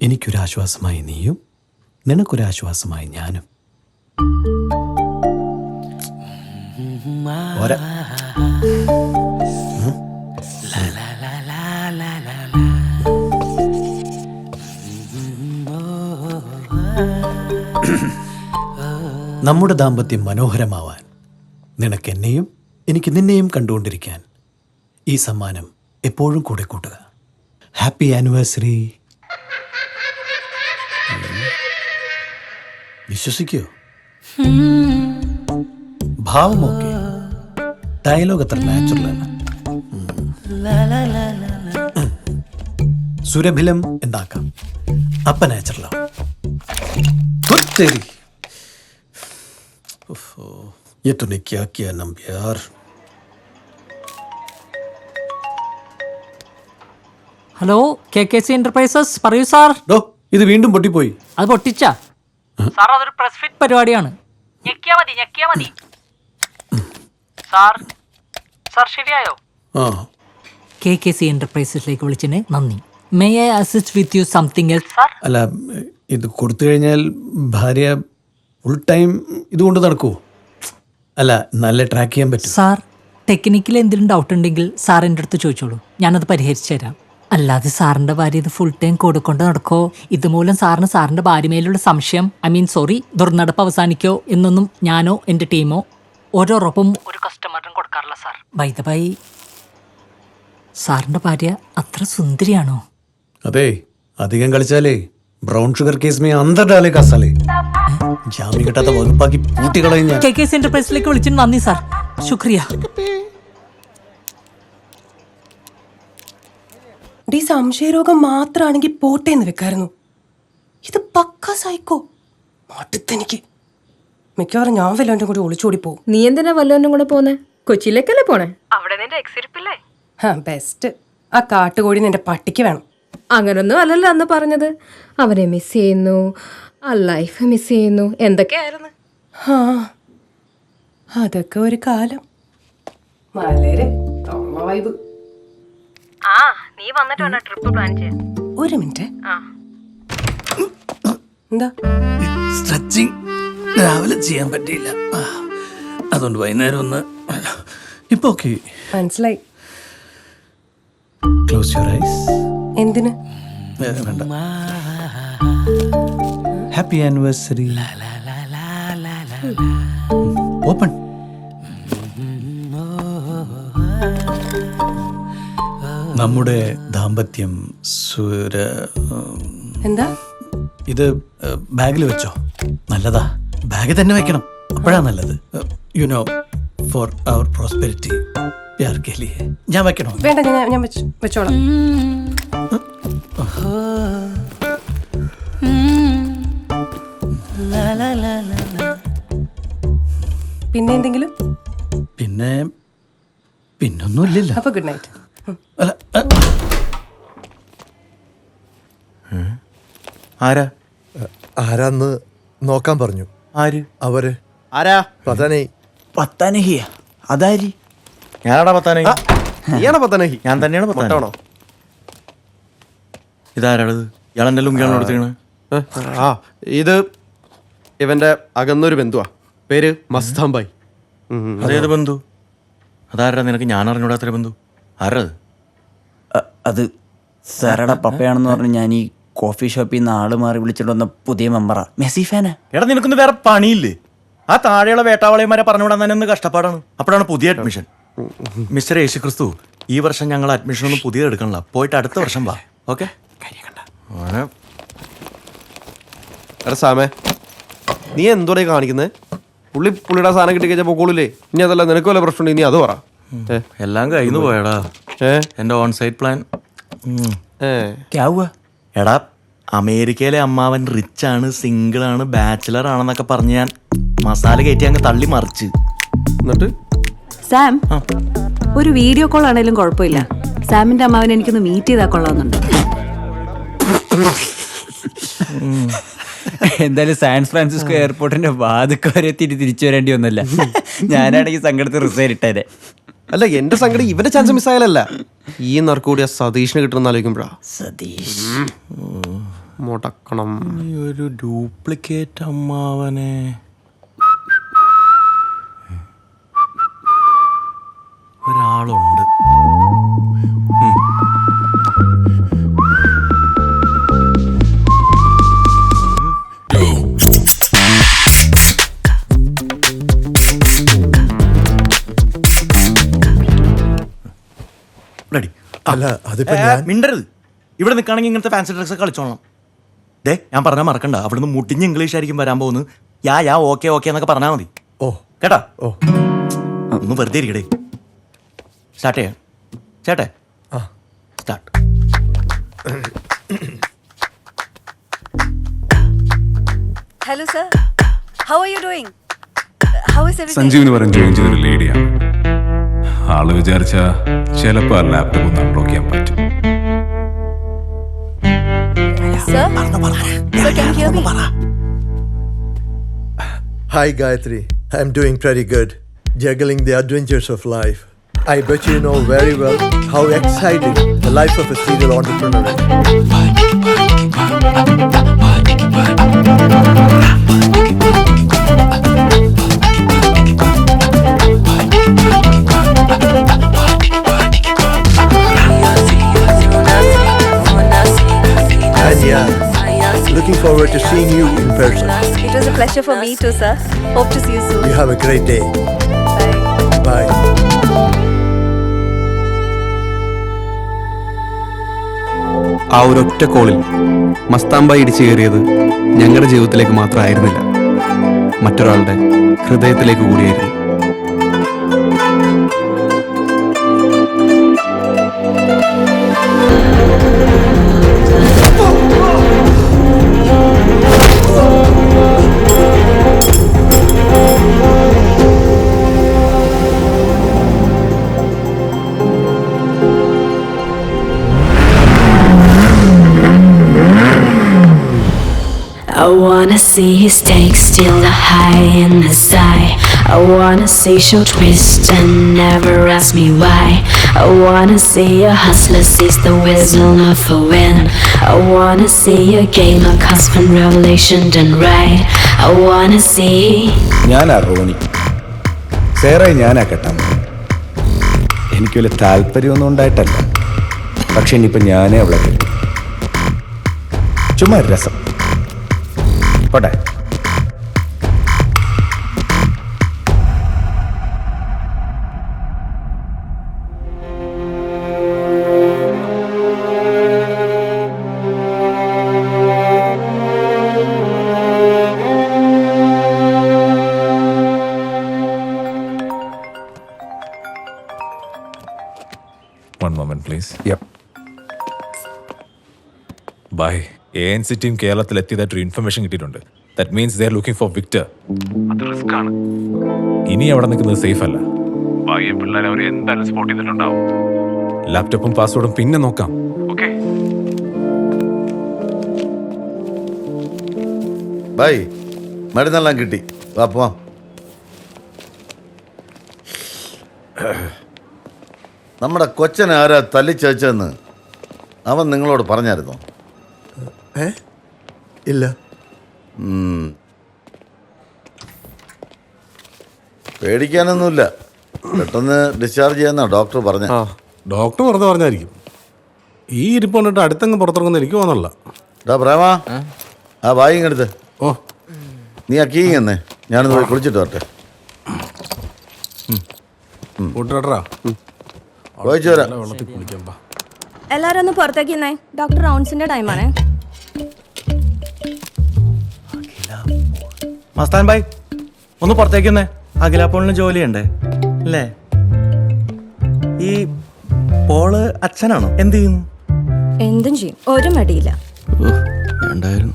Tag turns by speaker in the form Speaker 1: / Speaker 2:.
Speaker 1: എനിക്കൊരാശ്വാസമായി നീയും, നിനക്കൊരാശ്വാസമായി ഞാനും. പോരാ. നമ്മുടെ ദാമ്പത്യം മനോഹരമാവാൻ നിനക്കെന്നെയും എനിക്ക് നിന്നെയും കണ്ടുകൊണ്ടിരിക്കാൻ ഈ സമ്മാനം എപ്പോഴും കൂടെ കൂട്ടുക. Happy anniversary. വിശ്വസിക്കോ? ഭാവമൊക്കെ ഡയലോഗ് അത്ര നാച്ചുറലാണ്. സുരഭിലം എന്താക്കാം, അപ്പ നാച്ചുറലാണ്. ये तूने क्या किया नंब्यार?
Speaker 2: ഹലോ, KKC എന്റർപ്രൈസസ്, പറയൂ സാർ.
Speaker 1: ഡോ, ഇത് വീണ്ടും പൊട്ടിപ്പോയി.
Speaker 2: അത് പൊട്ടിച്ചാ സാർ? അതൊരു പ്രസ് ഫിറ്റ് പരിപാടിയാണ്. ഞെക്കിയാ മതി. സാർ ശരിയായോ? KKC എന്റർപ്രൈസസിലേക്ക് വിളിച്ചതിന് നന്ദി. May I assist with you something else sir?
Speaker 1: അല്ല, ഇത് കൊടുത്തു കഴിഞ്ഞാൽ ഭാര്യ ഫുൾ ടൈം ഇതുകൊണ്ട് നടക്കുമോ? അല്ല, നല്ല ട്രാക്ക് ചെയ്യാൻ പറ്റും
Speaker 2: സാർ. ടെക്നിക്കലി എന്തെങ്കിലും ഡൗട്ട് ഉണ്ടെങ്കിൽ സാർ എൻ്റെ അടുത്ത് ചോദിച്ചോളൂ, ഞാനത് പരിഹരിച്ചു തരാം. അല്ലാതെ സാറിൻ്റെ ഭാര്യ ഇത് ഫുൾ ടൈം കൊടുക്കൊണ്ട് നടക്കോ, ഇതുമൂലം സാറിൻ്റെ ഭാര്യമേലുള്ള സംശയം, ദുർനടപ്പ് അവസാനിക്കോ എന്നൊന്നും ഞാനോ എൻ്റെ ടീമോ ഓരോറൊപ്പം ഒരു കസ്റ്റമറിനും കൊടുക്കാറില്ല സാർ. ബൈ ദ ബൈ, സാറിൻ്റെ ഭാര്യ അത്ര സുന്ദരിയാണോ?
Speaker 1: അതെ, അധികം കളിച്ചാലേ ബ്രൗൺ ഷുഗർ കേസ് മേ അന്തർ ഡാലേ കാസാലേ. ജാമ്യം കിട്ടാത്ത വകുപ്പാക്കി പൂട്ടിക്കളയും ഞാൻ.
Speaker 2: KKC എന്റർപ്രൈസിലേക്ക് വിളിച്ചിട്ട് നന്ദി സാർ. ശുക്രിയ.
Speaker 3: സംശയരോഗം മാത്രമാണെങ്കിൽ പോട്ടേന്ന് വെക്കായിരുന്നു. ഇത് പക്ക സൈക്കോ. മടുത്തെനിക്ക്. മിക്കവാറും ഞാൻ വല്ലവൻ്റെ കൂടി ഒളിച്ചോടി പോകും.
Speaker 4: നീ എന്തിനാ വല്ലവൻ്റെ കൂടെ പോന്നെ? കൊച്ചിയിലേക്കല്ലേ പോണേ? അവിടെ നിന്റെ എക്സിരിപ്പില്ലേ?
Speaker 3: ബെസ്റ്റ്. ആ കാട്ടുകോഴി നിന്റെ പട്ടിക്ക് വേണം.
Speaker 4: അങ്ങനൊന്നും അല്ലല്ലോ അന്ന് പറഞ്ഞത്. അവനെ മിസ് ചെയ്യുന്നു, ആ ലൈഫ് മിസ് ചെയ്യുന്നു, എന്തൊക്കെയായിരുന്നു.
Speaker 3: അതൊക്കെ ഒരു കാലം. വളരെ വൈബ്.
Speaker 4: നീ വന്നിട്ട് വേണം ട്രിപ്പ് പ്ലാൻ ചെയ്യാൻ.
Speaker 3: ഒരു മിനിറ്റ്. എന്താ?
Speaker 1: സ്ട്രെച്ചിങ് രാവിലെ ചെയ്യാൻ പറ്റിയില്ല, അതുകൊണ്ട് വൈകുന്നേരം ഒന്ന്. ഇപ്പൊ ഓക്കെ,
Speaker 3: മനസ്സിലായി.
Speaker 1: Close your eyes.
Speaker 3: എന്തിന്?
Speaker 1: വേണ്ട. Happy anniversary. ഓപ്പൺ. നമ്മുടെ ദാമ്പത്യം
Speaker 3: എന്താ?
Speaker 1: ഇത് ബാഗിൽ വെച്ചോ, നല്ലതാ. ബാഗ് തന്നെ വെക്കണം, അപ്പോഴാ നല്ലത്. You know, for our prosperity. പ്യാർ കെ ലിയേ. ഞാൻ വെക്കണോ?
Speaker 3: വേണ്ട, ഞാൻ വെച്ചോളാം. പിന്നെ എന്തെങ്കിലും?
Speaker 1: പിന്നൊന്നും ഇല്ലല്ലോ.
Speaker 3: അപ്പൊ ഗുഡ് നൈറ്റ്.
Speaker 5: ആരാന്ന് നോക്കാൻ പറഞ്ഞു.
Speaker 6: ആര്?
Speaker 5: അവര്.
Speaker 6: ആരാ?
Speaker 5: പത്താനഹിയ. അതാരി?
Speaker 6: ഞാനാടാ പത്താനഹി.
Speaker 5: നീയാണോ പത്താനഹി?
Speaker 6: ഞാൻ തന്നെയാണ് പത്താനോ. ഇതാരാളത്? ഇയാളെന്റെ ലുങ്കിയാണോ എടുത്തേക്കണ്?
Speaker 5: ഇത് ഇവന്റെ അകന്നൊരു ബന്ധുവാ. പേര് മസ്താംബായി.
Speaker 6: അതേത് ബന്ധു? അതാരാ? നിനക്ക് ഞാൻ അറിഞ്ഞൂടാത്ത ബന്ധു ആരത്?
Speaker 7: അത് സാറയുടെ പപ്പയാണെന്ന് പറഞ്ഞ് ഞാൻ ഈ കോഫി ഷോപ്പിൽ നിന്ന് ആള് മാറി വിളിച്ചിട്ട് വന്ന പുതിയ മെമ്പറാ. മെസ്സി ഫാനാ.
Speaker 6: എടാ, നിനക്കൊന്നും വേറെ പണിയില്ലേ? ആ താഴെയുള്ള വേട്ടാവളയന്മാരെ പറഞ്ഞുവിടാൻ തന്നെ ഒന്ന് കഷ്ടപ്പാടാണ്. അപ്പോഴാണ് പുതിയ അഡ്മിഷൻ. മിസ്റ്റർ യേശുക്രിസ്തു, ഈ വർഷം ഞങ്ങൾ അഡ്മിഷൻ ഒന്നും പുതിയ എടുക്കണില്ല. പോയിട്ട് അടുത്ത വർഷം വാ. ഓക്കെ?
Speaker 5: എടാ സാമേ, നീ എന്തോടെ കാണിക്കുന്നത്? പുള്ളിയുടെ സാധനം കിട്ടി കഴിഞ്ഞാൽ പോക്കോളൂല്ലേ? ഇനി അതല്ല, നിനക്ക് വല്ല പ്രശ്നമുണ്ട്, നീ അത് പറ.
Speaker 6: എല്ലാം കഴിഞ്ഞു പോയടാ എന്റെ ഓൺ സൈറ്റ് പ്ലാൻ. എടാ, അമേരിക്കയിലെ അമ്മാവൻ റിച്ച് ആണ്, സിംഗിൾ ആണ്, ബാച്ചിലർ ആണെന്നൊക്കെ പറഞ്ഞ് ഞാൻ മസാല കയറ്റി അങ്ങ് തള്ളി മറിച്ച്.
Speaker 5: എന്നിട്ട്
Speaker 8: സാം, ഒരു വീഡിയോ കോൾ ആണെങ്കിലും കുഴപ്പമില്ല. സാമിന്റെ അമ്മാവൻ എനിക്കൊന്ന് മീറ്റ് ചെയ്താൽ കൊള്ളാവുന്നുണ്ട്.
Speaker 7: എന്തായാലും സാൻ ഫ്രാൻസിസ്കോ എയർപോർട്ടിന്റെ വാതിക്ക് വരെ തിരിച്ചു വരേണ്ടി ഒന്നുമില്ല. ഞാനാണെങ്കിൽ സങ്കടത്തിൽ റിസൈൻ ഇട്ടേരെ.
Speaker 5: അല്ല എന്റെ സങ്കടം ഇവന്റെ ചാൻസ് മിസ്സായാലല്ല, ഈ നറുക്കൂടിയ സതീഷിന് കിട്ടുന്ന ആലോചിക്കുമ്പോഴാ.
Speaker 7: സതീഷ്
Speaker 5: മുടക്കണം.
Speaker 6: ഈ ഒരു ഡ്യൂപ്ലിക്കേറ്റ് അമ്മാവനെ ഒരാളുണ്ട്. റെഡി.
Speaker 9: അല്ല അതിപ്പോ ഞാൻ
Speaker 6: മിണ്ടരുത്. ഇവിടെ നിൽക്കുകയാണെങ്കിൽ ഇങ്ങനത്തെ ഫാൻസി ഡ്രഗ്സ് കളിച്ചോളാം. ദേ ഞാൻ പറഞ്ഞാൽ മറക്കണ്ട, അവിടുന്ന് മുട്ടിഞ്ഞ് ഇംഗ്ലീഷ് ആയിരിക്കും വരാൻ പോകുന്നത്. യാ ഓക്കെ ഓക്കെ എന്നൊക്കെ പറഞ്ഞാൽ മതി.
Speaker 9: ഓ
Speaker 6: കേട്ടാ?
Speaker 9: ഓ
Speaker 6: ഒന്ന് വെറുതെ ഇരിക്കടേ. സ്റ്റാർട്ട് ചെയ്യാം ചേട്ടേ.
Speaker 9: ആ
Speaker 6: start.
Speaker 8: Hello sir, how are you doing? How is everything?
Speaker 10: സഞ്ജീവിന് പറഞ്ഞ് ജോയിൻ ചെയ്തൊരു ലേഡിയാണ്. ആള് വിചാരിച്ച ചിലപ്പോൾ ആ ലാപ്ടോപ്പ് ഒന്ന് അൺലോക്ക് ചെയ്യാൻ പറ്റും.
Speaker 8: Sir? Sir, can you hear me?
Speaker 9: Hi Gayatri, I'm doing pretty good, juggling the adventures of life. I bet you know very well how exciting the life of a serial entrepreneur is. And yeah, looking forward to seeing you in person.
Speaker 8: It was a pleasure for me too, sir. Hope to see you soon.
Speaker 9: You have a great day.
Speaker 8: Bye.
Speaker 9: Bye.
Speaker 5: ആ ഒരൊറ്റ കോളിൽ മസ്താമ്പായി ഇടിച്ചു കയറിയത് ഞങ്ങളുടെ ജീവിതത്തിലേക്ക് മാത്രമായിരുന്നില്ല, മറ്റൊരാളുടെ ഹൃദയത്തിലേക്ക് കൂടിയായിരുന്നു.
Speaker 11: I wanna see his take still the high in his eye. I wanna see she'll twist and never ask me why. I wanna see a hustler seize the whistle of a win. I wanna see a gamer custom revelation done right. I wanna see.
Speaker 12: ഞാനാ റോണി, സേറെ ഞാനാ കെട്ടാൻ. എനിക്ക് വലിയ താല്പര്യമൊന്നും ഉണ്ടായിട്ടല്ല, പക്ഷെ ഇനിയിപ്പോൾ ഞാനേ അവളെ കെട്ടും. ചുമ്മാ രസം. പോട്ടെ.
Speaker 10: One moment, please.
Speaker 12: Yep.
Speaker 10: Bye. ANC team കേരളത്തിൽ എത്തിയതായിട്ടൊരു ഇൻഫർമേഷൻ കിട്ടിയിട്ടുണ്ട്. That means they are looking for Victor. അത് റിസ്ക് ആണ്. ഇനി അവിടെ നിൽക്കുന്നത് സേഫ് അല്ല. ഭാഗ്യം പിള്ളേരെ അവർ എന്തായാലും സ്പോട്ട് ചെയ്തിട്ടുണ്ടാവും. ലാപ്ടോപ്പും പാസ്വേഡും പിന്നെ നോക്കാം. Okay
Speaker 12: bye. മരുന്നെല്ലാം കിട്ടി, വാ പോവാം. നമ്മുടെ കൊച്ചനെ ആരാ തല്ലിച്ചതെന്ന് അവൻ നിങ്ങളോട് പറഞ്ഞായിരുന്നോ?
Speaker 9: ഇല്ല.
Speaker 12: പേടിക്കാനൊന്നുമില്ല, പെട്ടെന്ന് ഡിസ്ചാർജ് ചെയ്യാന്നാ ഡോക്ടർ പറഞ്ഞ.
Speaker 13: ഡോക്ടർ വെറുതെ പറഞ്ഞായിരിക്കും. ഈ ഇരിപ്പ് കണ്ടിട്ട് അടുത്തങ്ങ് പുറത്തിറങ്ങുന്ന എനിക്ക് തോന്നല്ല.
Speaker 12: പ്രേമ, ആ ബാഗിങ് എടുത്ത്.
Speaker 13: ഓ,
Speaker 12: നീ ആ കീ എന്നേ, ഞാനൊന്ന് പോയി കുളിച്ചിട്ട് വരട്ടെ.
Speaker 13: കൂട്ടുകാരാ
Speaker 12: പോയിച്ചു വരാം.
Speaker 13: വെള്ളത്തിൽ കുളിക്കാം.
Speaker 11: എല്ലാരും ഒന്ന് പുറത്തേക്ക് ഡോക്ടർ റൗണ്ട്സിന്റെ ടൈമാണേ.
Speaker 6: മസ്താൻ ഭായ് ഒന്ന് പുറത്തേക്ക് വന്നേ. അഖിലാപ്പോളിന് ജോലിയുണ്ടേ അല്ലേ? ഈ പോള് അച്ഛനാണോ? എന്ത് ചെയ്യുന്നു?
Speaker 11: എന്തും ചെയ്യും, ഒരു മടിയില്ല.
Speaker 5: വേണ്ടായിരുന്നു.